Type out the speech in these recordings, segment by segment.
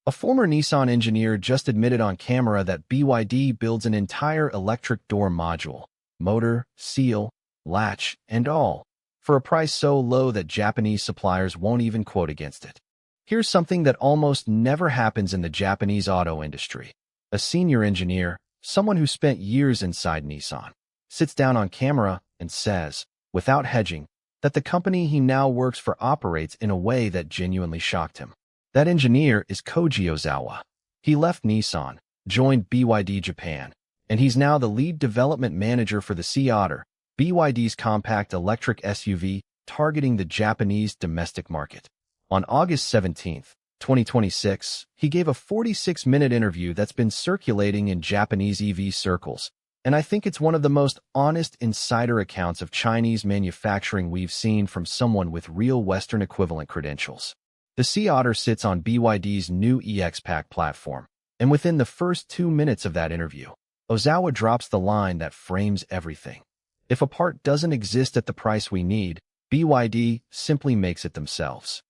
A former Nissan engineer just admitted on camera that BYD builds an entire electric door module, motor, seal, latch, and all, for a price so low that Japanese suppliers won't even quote against it. Here's something that almost never happens in the Japanese auto industry. A senior engineer, someone who spent years inside Nissan, sits down on camera and says, without hedging, that the company he now works for operates in a way that genuinely shocked him. That engineer is Koji Ozawa. He left Nissan, joined BYD Japan, and he's now the lead development manager for the Sea Otter, BYD's compact electric SUV targeting the Japanese domestic market. On August 17, 2026, he gave a 46-minute interview that's been circulating in Japanese EV circles, and I think it's one of the most honest insider accounts of Chinese manufacturing we've seen from someone with real Western equivalent credentials. The Sea Otter sits on BYD's new EX-Pack platform, and within the first 2 minutes of that interview, Ozawa drops the line that frames everything. If a part doesn't exist at the price we need, BYD simply makes it themselves.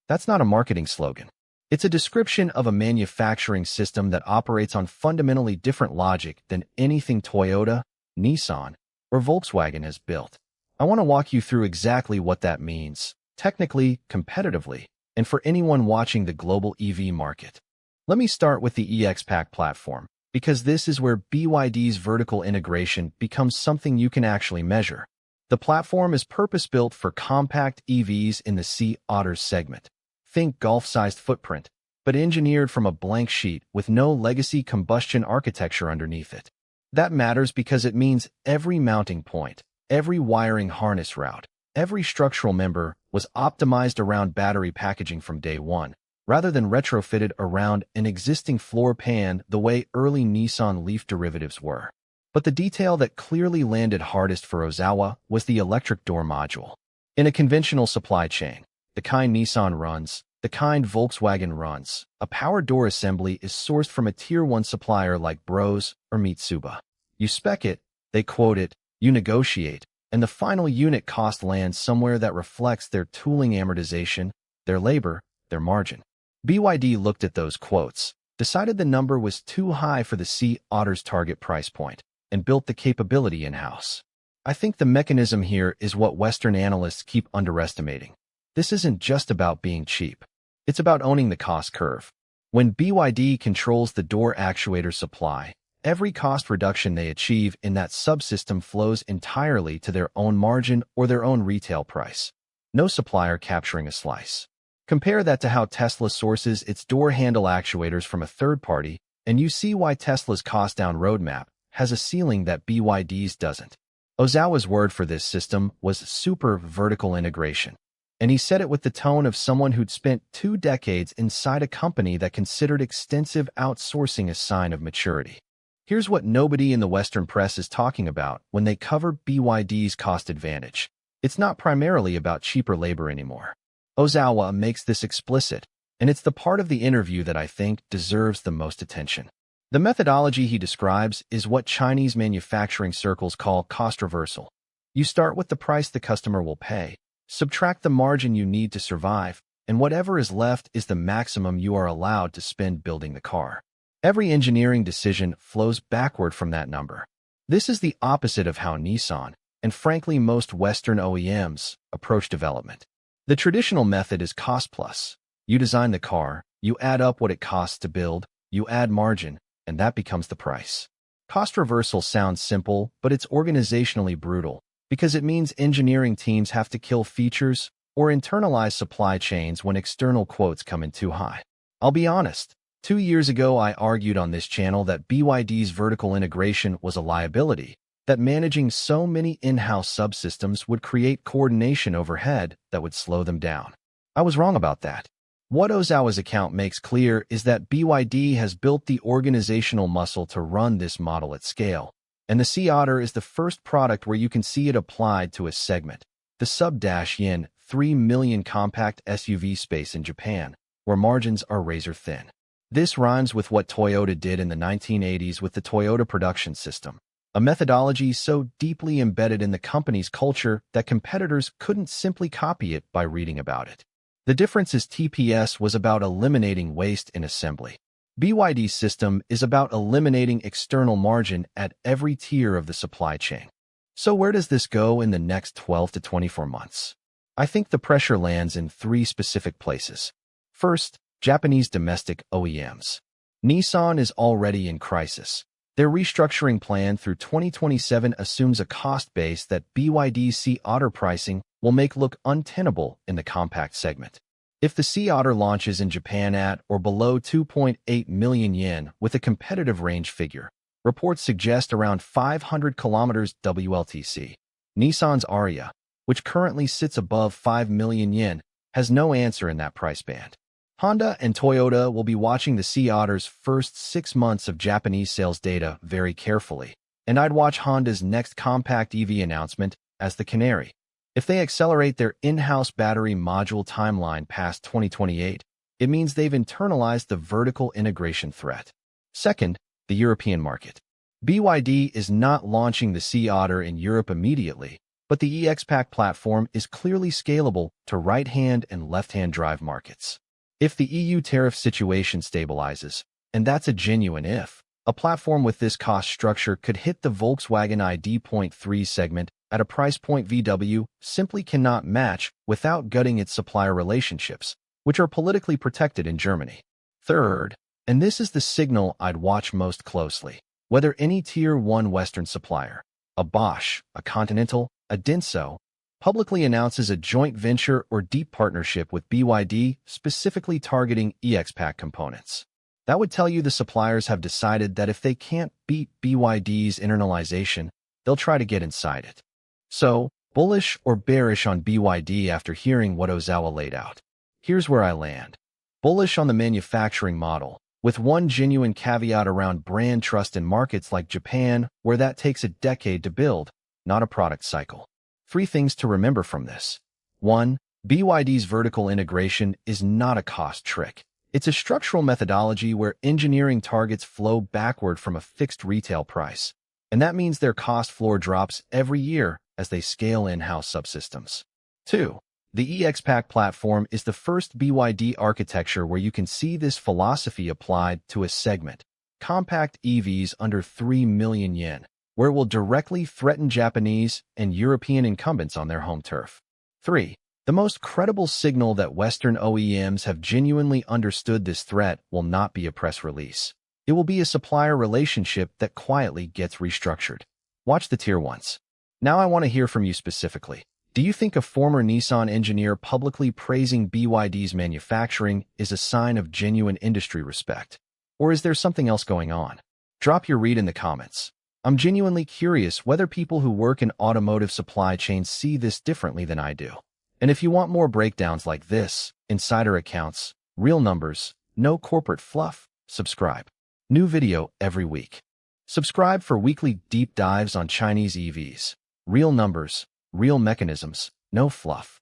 That's not a marketing slogan. It's a description of a manufacturing system that operates on fundamentally different logic than anything Toyota, Nissan, or Volkswagen has built. I want to walk you through exactly what that means, technically, competitively, and for anyone watching the global EV market. Let me start with the EX-Pack platform, because this is where BYD's vertical integration becomes something you can actually measure. The platform is purpose-built for compact EVs in the Sea Otter's segment. Think Golf-sized footprint, but engineered from a blank sheet with no legacy combustion architecture underneath it. That matters because it means every mounting point, every wiring harness route, every structural member was optimized around battery packaging from day one, rather than retrofitted around an existing floor pan the way early Nissan Leaf derivatives were. But the detail that clearly landed hardest for Ozawa was the electric door module. In a conventional supply chain, the kind Nissan runs, the kind Volkswagen runs, a power door assembly is sourced from a Tier 1 supplier like Bros or Mitsubishi. You spec it, they quote it, you negotiate, and the final unit cost lands somewhere that reflects their tooling amortization, their labor, their margin. BYD looked at those quotes, decided the number was too high for the Sea Otter's target price point, and built the capability in-house. I think the mechanism here is what Western analysts keep underestimating. This isn't just about being cheap. It's about owning the cost curve. When BYD controls the door actuator supply, every cost reduction they achieve in that subsystem flows entirely to their own margin or their own retail price. No supplier capturing a slice. Compare that to how Tesla sources its door handle actuators from a third party, and you see why Tesla's cost-down roadmap has a ceiling that BYD's doesn't. Ozawa's word for this system was super vertical integration, and he said it with the tone of someone who'd spent 2 decades inside a company that considered extensive outsourcing a sign of maturity. Here's what nobody in the Western press is talking about when they cover BYD's cost advantage. It's not primarily about cheaper labor anymore. Ozawa makes this explicit, and it's the part of the interview that I think deserves the most attention. The methodology he describes is what Chinese manufacturing circles call cost reversal. You start with the price the customer will pay, subtract the margin you need to survive, and whatever is left is the maximum you are allowed to spend building the car. Every engineering decision flows backward from that number. This is the opposite of how Nissan, and frankly most Western OEMs, approach development. The traditional method is cost plus. You design the car, you add up what it costs to build, you add margin, and that becomes the price. Cost reversal sounds simple, but it's organizationally brutal, because it means engineering teams have to kill features or internalize supply chains when external quotes come in too high. I'll be honest, 2 years ago I argued on this channel that BYD's vertical integration was a liability, that managing so many in-house subsystems would create coordination overhead that would slow them down. I was wrong about that. What Ozawa's account makes clear is that BYD has built the organizational muscle to run this model at scale, and the Sea Otter is the first product where you can see it applied to a segment, the sub-yen 3 million compact SUV space in Japan, where margins are razor-thin. This rhymes with what Toyota did in the 1980s with the Toyota production system, a methodology so deeply embedded in the company's culture that competitors couldn't simply copy it by reading about it. The difference is TPS was about eliminating waste in assembly. BYD's system is about eliminating external margin at every tier of the supply chain. So where does this go in the next 12 to 24 months? I think the pressure lands in three specific places. First, Japanese domestic OEMs. Nissan is already in crisis. Their restructuring plan through 2027 assumes a cost base that BYD Sea Otter pricing will make look untenable in the compact segment. If the Sea Otter launches in Japan at or below 2.8 million yen with a competitive range figure, reports suggest around 500 kilometers WLTC. Nissan's Ariya, which currently sits above 5 million yen, has no answer in that price band. Honda and Toyota will be watching the Sea Otter's first 6 months of Japanese sales data very carefully, and I'd watch Honda's next compact EV announcement as the canary. If they accelerate their in-house battery module timeline past 2028, it means they've internalized the vertical integration threat. Second, the European market. BYD is not launching the Sea Otter in Europe immediately, but the EX-Pack platform is clearly scalable to right-hand and left-hand drive markets. If the EU tariff situation stabilizes, and that's a genuine if, a platform with this cost structure could hit the Volkswagen ID.3 segment at a price point VW simply cannot match without gutting its supplier relationships, which are politically protected in Germany. Third, and this is the signal I'd watch most closely, whether any Tier 1 Western supplier, a Bosch, a Continental, a Denso, publicly announces a joint venture or deep partnership with BYD specifically targeting EX-Pack components. That would tell you the suppliers have decided that if they can't beat BYD's internalization, they'll try to get inside it. So, bullish or bearish on BYD after hearing what Ozawa laid out? Here's where I land. Bullish on the manufacturing model, with one genuine caveat around brand trust in markets like Japan, where that takes a decade to build, not a product cycle. 3 things to remember from this. 1. BYD's vertical integration is not a cost trick. It's a structural methodology where engineering targets flow backward from a fixed retail price, and that means their cost floor drops every year as they scale in-house subsystems. 2. The EX-Pack platform is the first BYD architecture where you can see this philosophy applied to a segment, compact EVs under 3 million yen, where it will directly threaten Japanese and European incumbents on their home turf. 3. The most credible signal that Western OEMs have genuinely understood this threat will not be a press release. It will be a supplier relationship that quietly gets restructured. Watch the Tier 1s. Now I want to hear from you specifically. Do you think a former Nissan engineer publicly praising BYD's manufacturing is a sign of genuine industry respect? Or is there something else going on? Drop your read in the comments. I'm genuinely curious whether people who work in automotive supply chains see this differently than I do. And if you want more breakdowns like this, insider accounts, real numbers, no corporate fluff, subscribe. New video every week. Subscribe for weekly deep dives on Chinese EVs. Real numbers, real mechanisms, no fluff.